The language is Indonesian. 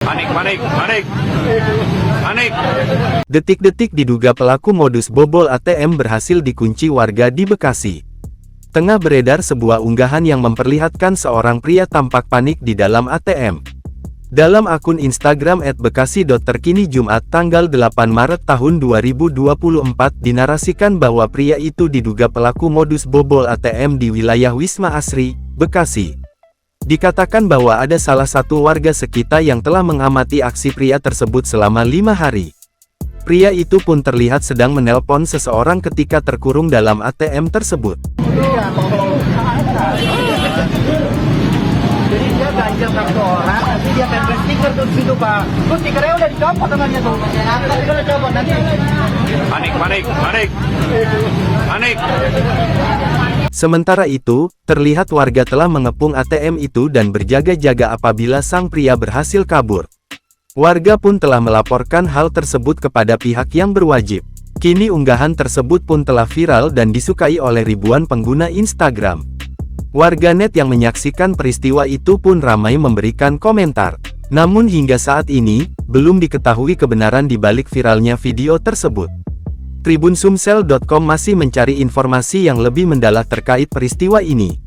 Panik. Detik-detik diduga pelaku modus bobol ATM berhasil dikunci warga di Bekasi. Tengah beredar sebuah unggahan yang memperlihatkan seorang pria tampak panik di dalam ATM. Dalam akun Instagram @bekasi.terkini Jumat tanggal 8 Maret tahun 2024 dinarasikan bahwa pria itu diduga pelaku modus bobol ATM di wilayah Wisma Asri, Bekasi. Dikatakan bahwa ada salah satu warga sekitar yang telah mengamati aksi pria tersebut selama 5 hari. Pria itu pun terlihat sedang menelpon seseorang ketika terkurung dalam ATM tersebut. Jadi dia ganjel kartu orang, nanti dia tempel stiker tuh di situ Pak. Terus stikernya udah dicopot tangannya tuh. Udah copot nanti. Panik. Sementara itu, terlihat warga telah mengepung ATM itu dan berjaga-jaga apabila sang pria berhasil kabur. Warga pun telah melaporkan hal tersebut kepada pihak yang berwajib. Kini unggahan tersebut pun telah viral dan disukai oleh ribuan pengguna Instagram. Warganet yang menyaksikan peristiwa itu pun ramai memberikan komentar. Namun hingga saat ini, belum diketahui kebenaran di balik viralnya video tersebut. Tribun Sumsel.com masih mencari informasi yang lebih mendalam terkait peristiwa ini.